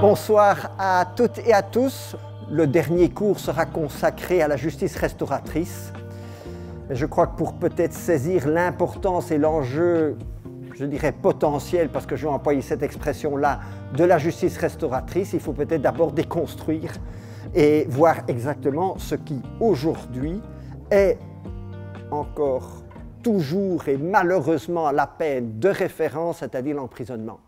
Bonsoir à toutes et à tous. Le dernier cours sera consacré à la justice restauratrice. Je crois que pour peut-être saisir l'importance et l'enjeu, je dirais potentiel, parce que je vais employer cette expression-là, de la justice restauratrice, il faut peut-être d'abord déconstruire et voir exactement ce qui aujourd'hui est encore toujours et malheureusement la peine de référence, c'est-à-dire l'emprisonnement.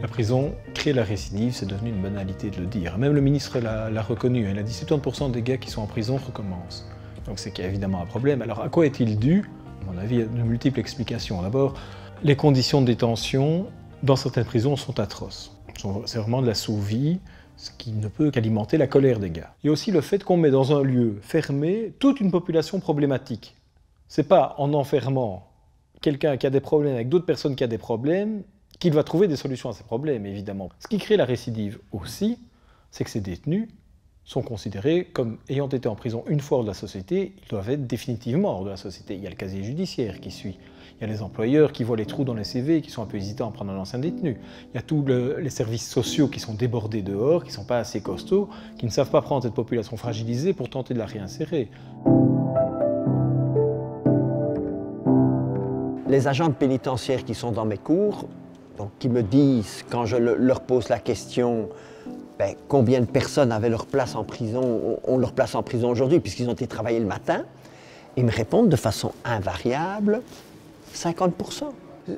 La prison crée la récidive, c'est devenu une banalité de le dire. Même le ministre l'a reconnu, il a dit 70% des gars qui sont en prison recommencent. Donc c'est qu'il y a évidemment un problème. Alors à quoi est-il dû? À mon avis, il y a de multiples explications. D'abord, les conditions de détention dans certaines prisons sont atroces. C'est vraiment de la sous-vie, ce qui ne peut qu'alimenter la colère des gars. Il y a aussi le fait qu'on met dans un lieu fermé toute une population problématique. C'est pas en enfermant quelqu'un qui a des problèmes avec d'autres personnes qui ont des problèmes qu'il va trouver des solutions à ces problèmes, évidemment. Ce qui crée la récidive aussi, c'est que ces détenus sont considérés comme ayant été en prison une fois hors de la société, ils doivent être définitivement hors de la société. Il y a le casier judiciaire qui suit. Il y a les employeurs qui voient les trous dans les CV et qui sont un peu hésitants à prendre un ancien détenu. Il y a tous les services sociaux qui sont débordés dehors, qui ne sont pas assez costauds, qui ne savent pas prendre cette population fragilisée pour tenter de la réinsérer. Les agents pénitentiaires qui sont dans mes cours, donc, qui me disent, quand je leur pose la question, combien de personnes avaient leur place en prison, ont leur place en prison aujourd'hui, puisqu'ils ont été travailler le matin, ils me répondent de façon invariable, 50%.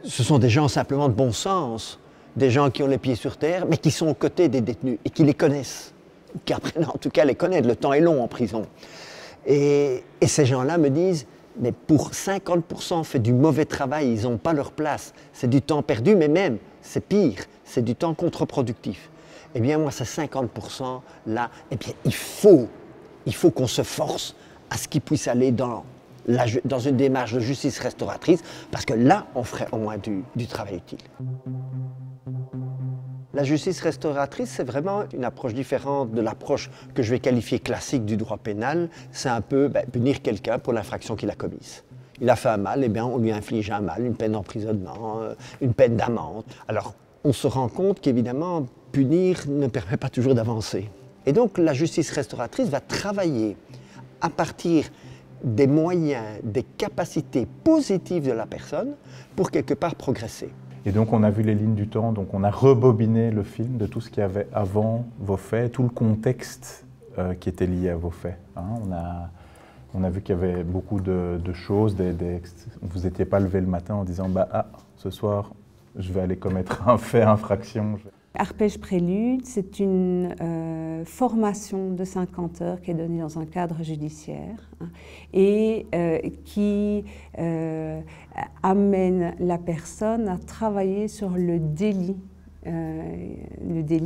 Ce sont des gens simplement de bon sens, des gens qui ont les pieds sur terre, mais qui sont aux côtés des détenus et qui les connaissent, ou qui apprennent en tout cas à les connaître. Le temps est long en prison. Et ces gens-là me disent, mais pour 50% fait du mauvais travail, ils n'ont pas leur place. C'est du temps perdu, mais même, c'est pire, c'est du temps contre-productif. Eh bien, moi, ces 50% là, eh bien, il faut qu'on se force à ce qu'ils puissent aller dans une démarche de justice restauratrice, parce que là, on ferait au moins du travail utile. La justice restauratrice, c'est vraiment une approche différente de l'approche que je vais qualifier classique du droit pénal. C'est un peu punir quelqu'un pour l'infraction qu'il a commise. Il a fait un mal, eh bien, on lui inflige un mal, une peine d'emprisonnement, une peine d'amende. Alors, on se rend compte qu'évidemment, punir ne permet pas toujours d'avancer. Et donc, la justice restauratrice va travailler à partir des moyens, des capacités positives de la personne pour quelque part progresser. Et donc on a vu les lignes du temps, donc on a rebobiné le film de tout ce qu'il y avait avant vos faits, tout le contexte qui était lié à vos faits. Hein. On a vu qu'il y avait beaucoup de choses, vous n'étiez pas levé le matin en disant ce soir je vais aller commettre un fait, infraction. Arpège Prélude, c'est une formation de 50 heures qui est donnée dans un cadre judiciaire et qui amène la personne à travailler sur le délit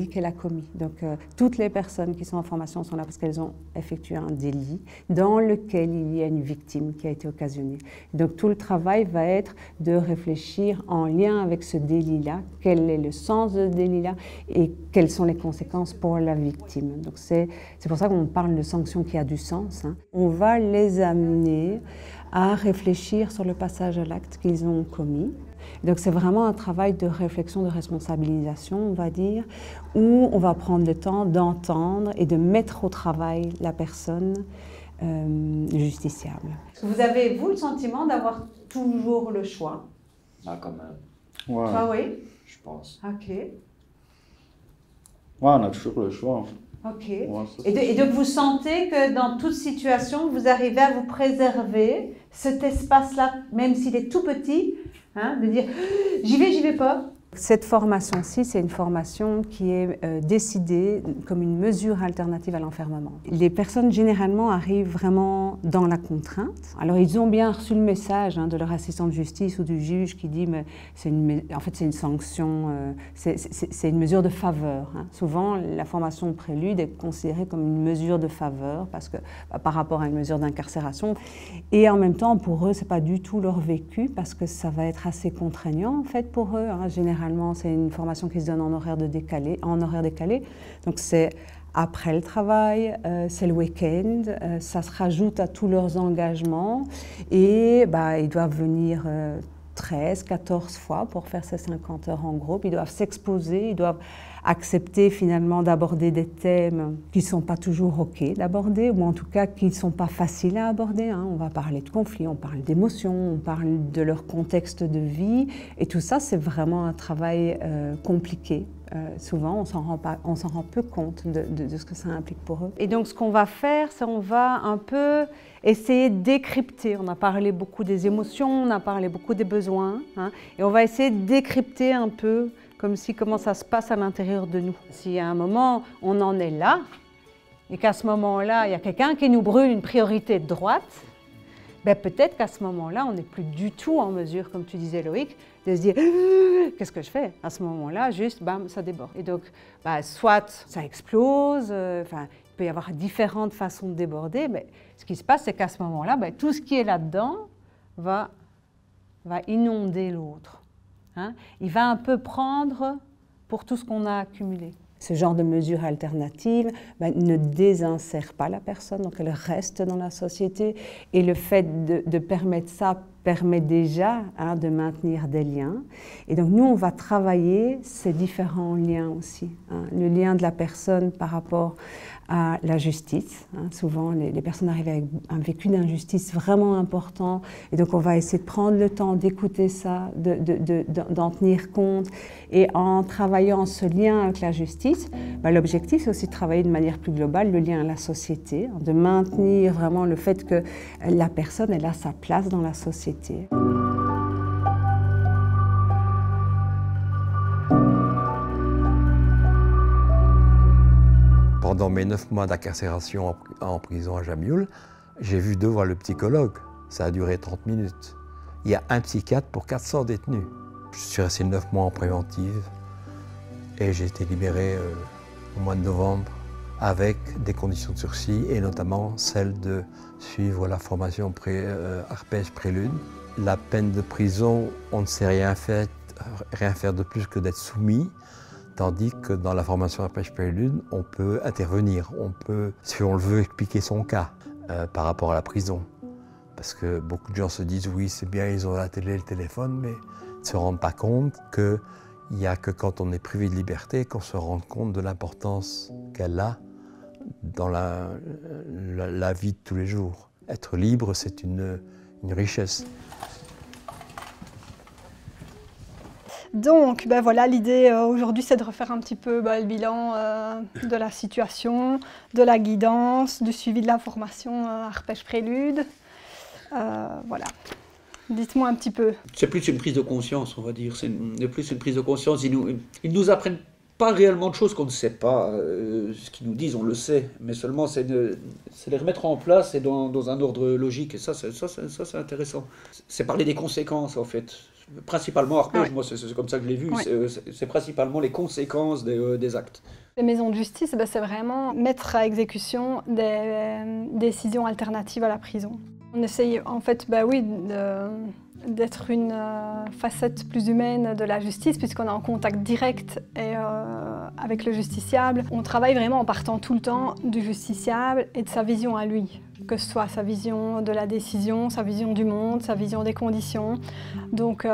qu'elle a commis. Donc toutes les personnes qui sont en formation sont là parce qu'elles ont effectué un délit dans lequel il y a une victime qui a été occasionnée. Donc tout le travail va être de réfléchir en lien avec ce délit-là, quel est le sens de ce délit-là et quelles sont les conséquences pour la victime. Donc c'est pour ça qu'on parle de sanction qui a du sens. Hein. On va les amener à réfléchir sur le passage à l'acte qu'ils ont commis. Donc c'est vraiment un travail de réflexion, de responsabilisation, on va dire, où on va prendre le temps d'entendre et de mettre au travail la personne justiciable. Vous avez, vous, le sentiment d'avoir toujours le choix? Ah, quand même. Ouais. Toi, oui? Je pense. Ok. Ouais, on a toujours le choix. Ok. Ouais, et donc vous sentez que dans toute situation, vous arrivez à vous préserver cet espace-là, même s'il est tout petit, hein, de dire j'y vais pas. Cette formation-ci, c'est une formation qui est décidée comme une mesure alternative à l'enfermement. Les personnes, généralement, arrivent vraiment dans la contrainte. Alors, ils ont bien reçu le message de leur assistant de justice ou du juge qui dit mais en fait, c'est une sanction, c'est une mesure de faveur. Hein. Souvent, la formation prélude est considérée comme une mesure de faveur parce que, par rapport à une mesure d'incarcération. Et en même temps, pour eux, ce n'est pas du tout leur vécu parce que ça va être assez contraignant, en fait, pour eux. Hein. Généralement, c'est une formation qui se donne en horaire décalé. Donc c'est après le travail, c'est le week-end, ça se rajoute à tous leurs engagements et ils doivent venir 13, 14 fois pour faire ces 50 heures en groupe. Ils doivent s'exposer, ils doivent accepter finalement d'aborder des thèmes qui ne sont pas toujours OK d'aborder, ou en tout cas qui ne sont pas faciles à aborder. Hein. On va parler de conflits, on parle d'émotions, on parle de leur contexte de vie. Et tout ça, c'est vraiment un travail compliqué. Souvent, on s'en rend peu compte de ce que ça implique pour eux. Et donc, ce qu'on va faire, c'est on va un peu essayer de décrypter. On a parlé beaucoup des émotions, on a parlé beaucoup des besoins, hein, et on va essayer de décrypter un peu comment ça se passe à l'intérieur de nous. Si à un moment, on en est là, et qu'à ce moment-là, il y a quelqu'un qui nous brûle une priorité de droite, peut-être qu'à ce moment-là, on n'est plus du tout en mesure, comme tu disais Loïc, de se dire « qu'est-ce que je fais ?» À ce moment-là, juste, bam, ça déborde. Et donc, soit ça explose, il peut y avoir différentes façons de déborder, mais ce qui se passe, c'est qu'à ce moment-là, tout ce qui est là-dedans va inonder l'autre. Hein? Il va un peu prendre pour tout ce qu'on a accumulé. Ce genre de mesures alternatives ne désinsère pas la personne, donc elle reste dans la société. Et le fait de permettre ça permet déjà de maintenir des liens. Et donc nous, on va travailler ces différents liens aussi. Hein. Le lien de la personne par rapport à la justice. Hein. Souvent, les personnes arrivent avec un vécu d'injustice vraiment important. Et donc on va essayer de prendre le temps d'écouter ça, d'en tenir compte. Et en travaillant ce lien avec la justice, l'objectif, c'est aussi de travailler de manière plus globale le lien à la société, de maintenir vraiment le fait que la personne, elle a sa place dans la société. Pendant mes 9 mois d'incarcération en prison à Jamioul, j'ai vu 2 fois le psychologue. Ça a duré 30 minutes. Il y a un psychiatre pour 400 détenus. Je suis resté 9 mois en préventive et j'ai été libéré au mois de novembre avec des conditions de sursis et notamment celle de suivre la formation arpège prélude. La peine de prison, on ne sait rien faire de plus que d'être soumis, tandis que dans la formation arpège prélude, on peut intervenir, on peut, si on le veut, expliquer son cas par rapport à la prison. Parce que beaucoup de gens se disent oui, c'est bien, ils ont la télé, le téléphone, mais ne se rendent pas compte qu'il n'y a que quand on est privé de liberté qu'on se rend compte de l'importance qu'elle a dans la vie de tous les jours. Être libre, c'est une richesse. Donc, voilà, l'idée aujourd'hui, c'est de refaire un petit peu le bilan de la situation, de la guidance, du suivi de la formation arpège prélude. Voilà. Dites-moi un petit peu. C'est plus une prise de conscience, on va dire. C'est plus une prise de conscience. Ils nous apprennent pas réellement de choses qu'on ne sait pas. Ce qu'ils nous disent, on le sait. Mais seulement, c'est les remettre en place et dans un ordre logique. Et ça, c'est intéressant. C'est parler des conséquences, en fait. Principalement, arpège, moi, c'est comme ça que je l'ai vu. Ouais. C'est principalement les conséquences des actes. Les maisons de justice, c'est vraiment mettre à exécution des décisions alternatives à la prison. On essaye, en fait, d'être une facette plus humaine de la justice, puisqu'on est en contact direct avec le justiciable. On travaille vraiment en partant tout le temps du justiciable et de sa vision à lui, que ce soit sa vision de la décision, sa vision du monde, sa vision des conditions. Donc,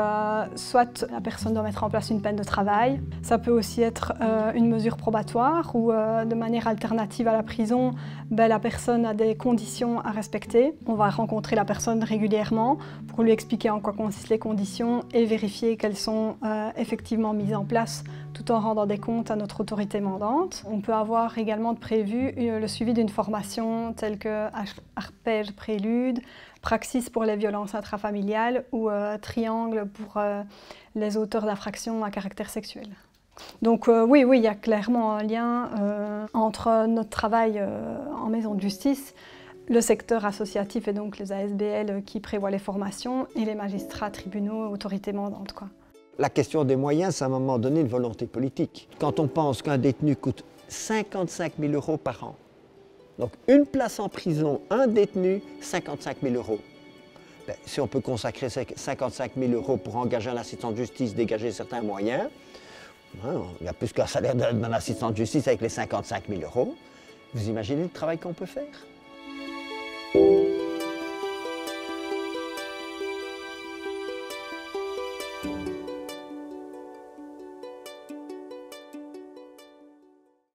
soit la personne doit mettre en place une peine de travail, ça peut aussi être une mesure probatoire ou de manière alternative à la prison, la personne a des conditions à respecter. On va rencontrer la personne régulièrement pour lui expliquer en quoi consistent les conditions et vérifier qu'elles sont effectivement mises en place tout en rendant des comptes à notre autorité mandante. On peut avoir également prévu le suivi d'une formation telle que arpège prélude, praxis pour les violences intrafamiliales ou triangle pour les auteurs d'infractions à caractère sexuel. Donc oui, il y a clairement un lien entre notre travail en maison de justice, le secteur associatif et donc les ASBL qui prévoient les formations et les magistrats, tribunaux, autorités mandantes, quoi. La question des moyens, c'est à un moment donné une volonté politique. Quand on pense qu'un détenu coûte 55 000 € par an, donc une place en prison, un détenu, 55 000 €. Si on peut consacrer 55 000 € pour engager un assistant de justice, dégager certains moyens, il y a plus qu'un salaire d'un assistant de justice avec les 55 000 €. Vous imaginez le travail qu'on peut faire?